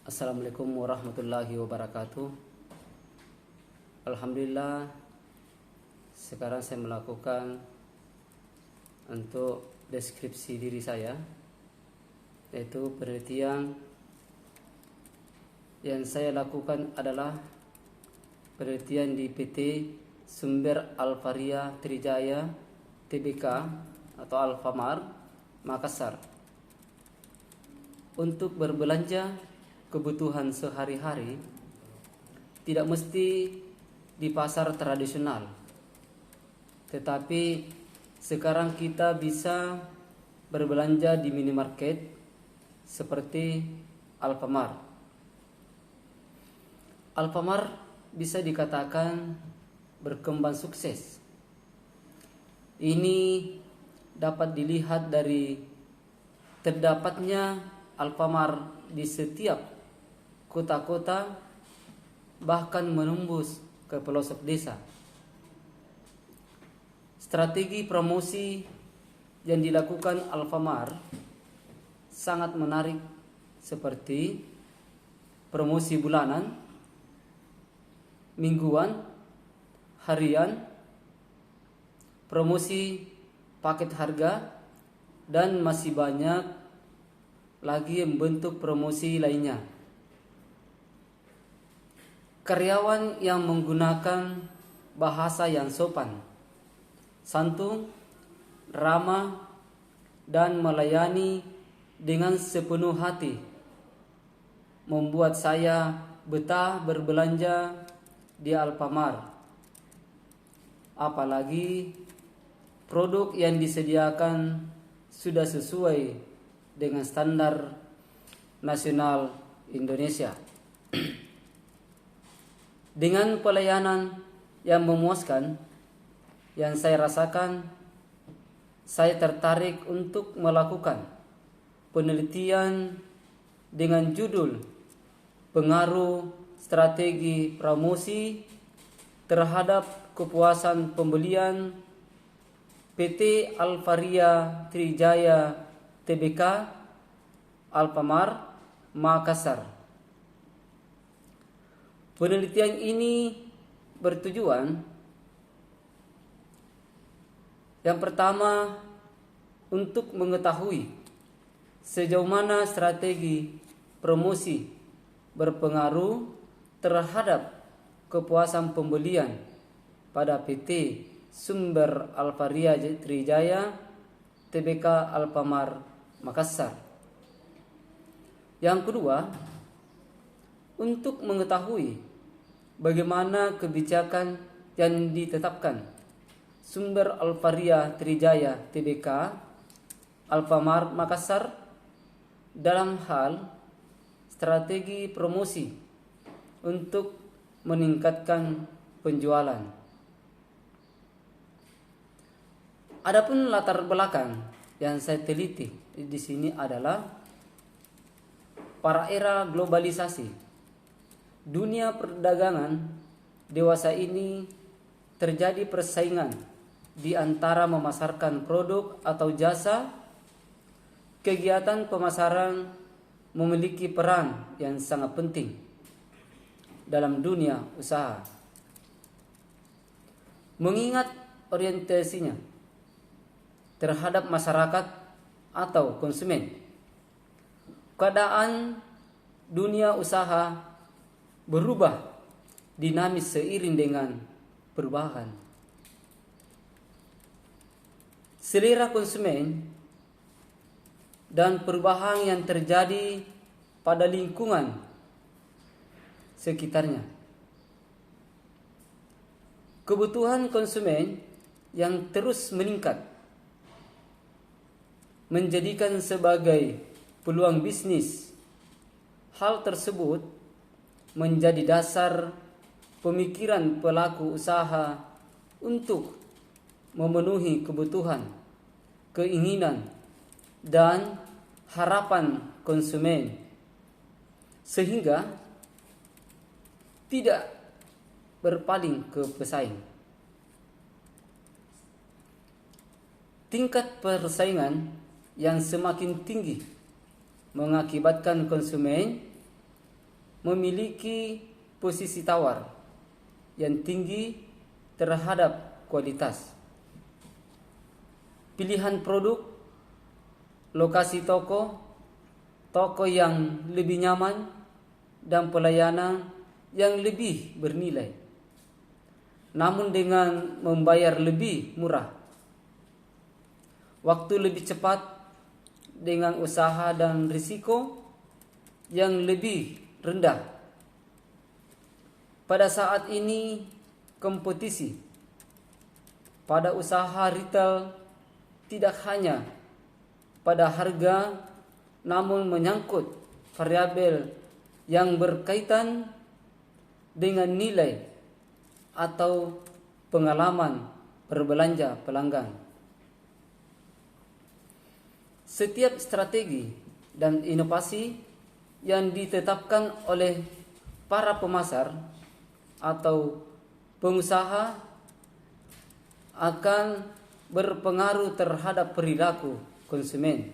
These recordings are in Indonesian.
Assalamualaikum warahmatullahi wabarakatuh. Alhamdulillah, sekarang saya melakukan untuk deskripsi diri saya, yaitu penelitian yang saya lakukan adalah penelitian di PT Sumber Alvaria Trijaya Tbk atau Alfamart Makassar untuk berbelanja kebutuhan sehari-hari, tidak mesti di pasar tradisional, tetapi sekarang kita bisa berbelanja di minimarket seperti Alfamart. Alfamart bisa dikatakan berkembang sukses. Ini dapat dilihat dari terdapatnya Alfamart di setiap kota-kota, bahkan menembus ke pelosok desa. Strategi promosi yang dilakukan Alfamart sangat menarik, seperti promosi bulanan, mingguan, harian, promosi paket harga, dan masih banyak lagi bentuk promosi lainnya. Karyawan yang menggunakan bahasa yang sopan, santun, ramah, dan melayani dengan sepenuh hati membuat saya betah berbelanja di Alfamart. Apalagi produk yang disediakan sudah sesuai dengan standar nasional Indonesia. Dengan pelayanan yang memuaskan yang saya rasakan, saya tertarik untuk melakukan penelitian dengan judul pengaruh strategi promosi terhadap kepuasan pembelian PT Alvaria Trijaya Tbk Alfamart Makassar. Penelitian ini bertujuan, yang pertama, untuk mengetahui sejauh mana strategi promosi berpengaruh terhadap kepuasan pembelian pada PT Sumber Alvaria Trijaya Tbk Alfamart Makassar. Yang kedua, untuk mengetahui bagaimana kebijakan yang ditetapkan Sumber Alvaria Trijaya Tbk Alfamart Makassar dalam hal strategi promosi untuk meningkatkan penjualan. Adapun latar belakang yang saya teliti di sini adalah para era globalisasi. Dunia perdagangan dewasa ini terjadi persaingan di antara memasarkan produk atau jasa. Kegiatan pemasaran memiliki peran yang sangat penting dalam dunia usaha. Mengingat orientasinya terhadap masyarakat atau konsumen, keadaan dunia usaha berubah dinamis seiring dengan perubahan. Selera konsumen dan perubahan yang terjadi pada lingkungan sekitarnya. Kebutuhan konsumen yang terus meningkat menjadikan sebagai peluang bisnis. Hal tersebut menjadi dasar pemikiran pelaku usaha untuk memenuhi kebutuhan, keinginan, dan harapan konsumen, sehingga tidak berpaling ke pesaing. Tingkat persaingan yang semakin tinggi mengakibatkan konsumen memiliki posisi tawar yang tinggi terhadap kualitas. Pilihan produk, lokasi toko yang lebih nyaman, dan pelayanan yang lebih bernilai, namun dengan membayar lebih murah. Waktu lebih cepat dengan usaha dan risiko yang lebih rendah. Pada saat ini, kompetisi pada usaha retail tidak hanya pada harga, namun menyangkut variabel yang berkaitan dengan nilai atau pengalaman berbelanja pelanggan. Setiap strategi dan inovasi yang ditetapkan oleh para pemasar atau pengusaha akan berpengaruh terhadap perilaku konsumen.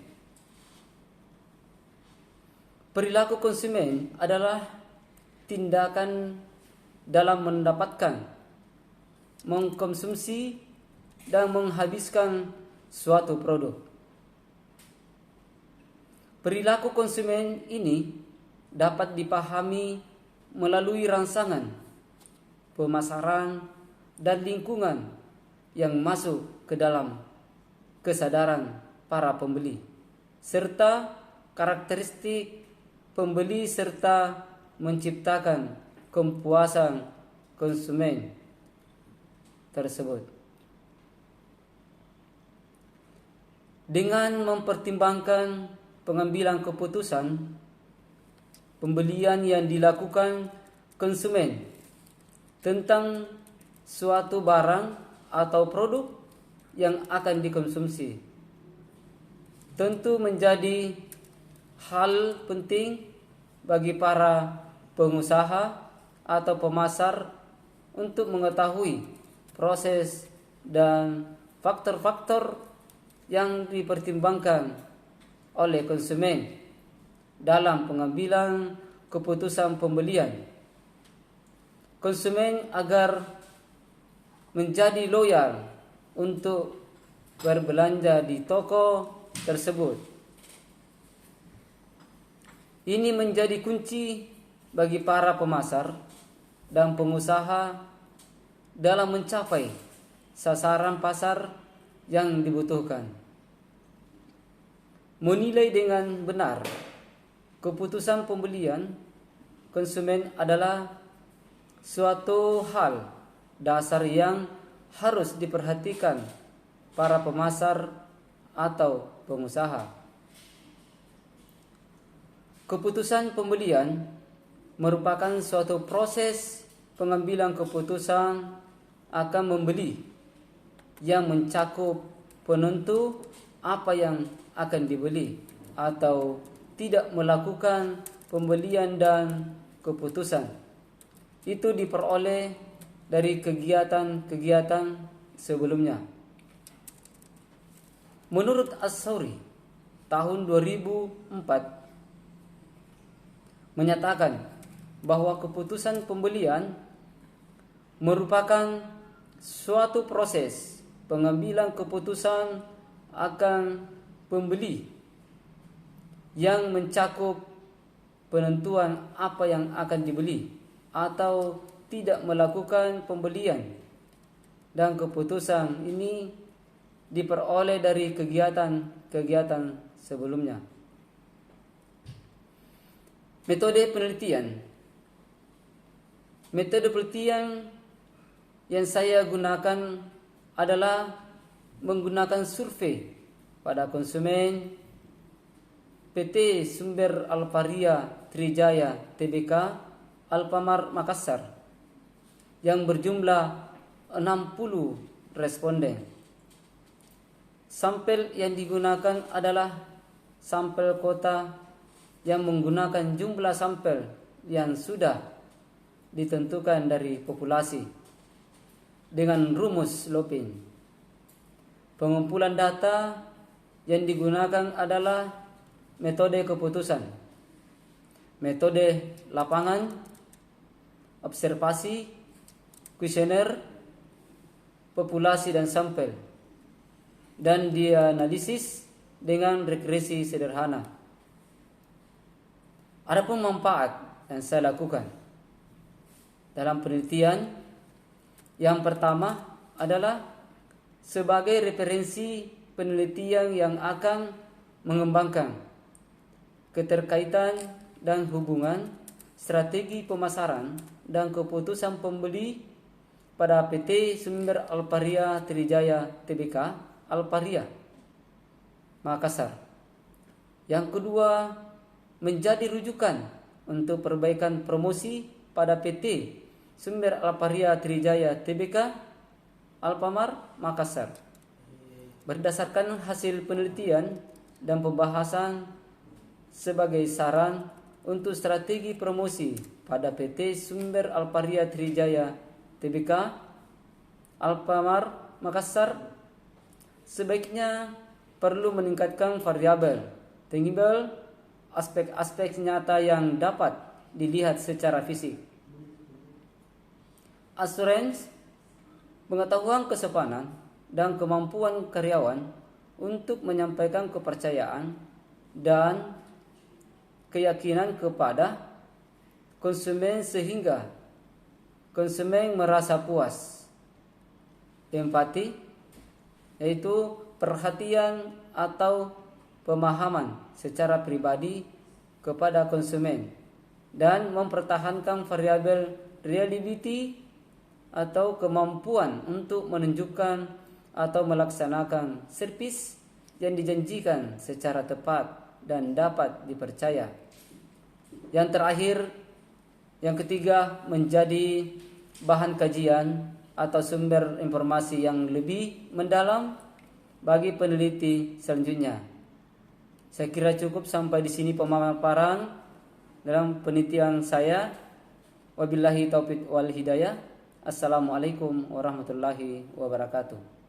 Perilaku konsumen adalah tindakan dalam mendapatkan, mengkonsumsi, dan menghabiskan suatu produk. Perilaku konsumen ini dapat dipahami melalui rangsangan, pemasaran, dan lingkungan yang masuk ke dalam kesadaran para pembeli, serta karakteristik pembeli serta menciptakan kepuasan konsumen tersebut. Dengan mempertimbangkan pengambilan keputusan pembelian yang dilakukan konsumen tentang suatu barang atau produk yang akan dikonsumsi, tentu menjadi hal penting bagi para pengusaha atau pemasar untuk mengetahui proses dan faktor-faktor yang dipertimbangkan oleh konsumen dalam pengambilan keputusan pembelian. Konsumen agar menjadi loyal untuk berbelanja di toko tersebut. Ini menjadi kunci bagi para pemasar dan pengusaha dalam mencapai sasaran pasar yang dibutuhkan. Menilai dengan benar keputusan pembelian konsumen adalah suatu hal dasar yang harus diperhatikan para pemasar atau pengusaha. Keputusan pembelian merupakan suatu proses pengambilan keputusan akan membeli yang mencakup penentu apa yang akan dibeli atau tidak melakukan pembelian, dan keputusan itu diperoleh dari kegiatan-kegiatan sebelumnya. Menurut As-Sauri tahun 2004 menyatakan bahwa keputusan pembelian merupakan suatu proses pengambilan keputusan akan pembeli yang mencakup penentuan apa yang akan dibeli atau tidak melakukan pembelian, dan keputusan ini diperoleh dari kegiatan-kegiatan sebelumnya. Metode penelitian. Metode penelitian yang saya gunakan adalah menggunakan survei pada konsumen PT Sumber Alvaria Trijaya Tbk Alfamart Makassar yang berjumlah 60 responden. Sampel yang digunakan adalah sampel kota yang menggunakan jumlah sampel yang sudah ditentukan dari populasi dengan rumus Lopin. Pengumpulan data yang digunakan adalah metode keputusan. metode lapangan, observasi, kuesioner, populasi dan sampel, dan dianalisis dengan regresi sederhana. Adapun manfaat yang saya lakukan dalam penelitian, yang pertama adalah sebagai referensi penelitian yang akan mengembangkan keterkaitan dan hubungan strategi pemasaran dan keputusan pembeli pada PT Sumber Alparia Trijaya Tbk Alparia Makassar. Yang kedua, menjadi rujukan untuk perbaikan promosi pada PT Sumber Alparia Trijaya Tbk Alpamar Makassar. Berdasarkan hasil penelitian dan pembahasan sebagai saran untuk strategi promosi pada PT Sumber Alparia Trijaya Tbk Alpamar Makassar, sebaiknya perlu meningkatkan variabel tangible, aspek-aspek nyata yang dapat dilihat secara fisik. Assurance, pengetahuan kesopanan dan kemampuan karyawan untuk menyampaikan kepercayaan dan keyakinan kepada konsumen sehingga konsumen merasa puas. Empati, yaitu perhatian atau pemahaman secara pribadi kepada konsumen dan mempertahankan variabel reliability atau kemampuan untuk menunjukkan atau melaksanakan servis yang dijanjikan secara tepat dan dapat dipercaya. Yang terakhir, yang ketiga, menjadi bahan kajian atau sumber informasi yang lebih mendalam bagi peneliti selanjutnya. Saya kira cukup sampai di sini pemaparan dalam penelitian saya. Wabillahi taufiq wal hidayah. Assalamualaikum warahmatullahi wabarakatuh.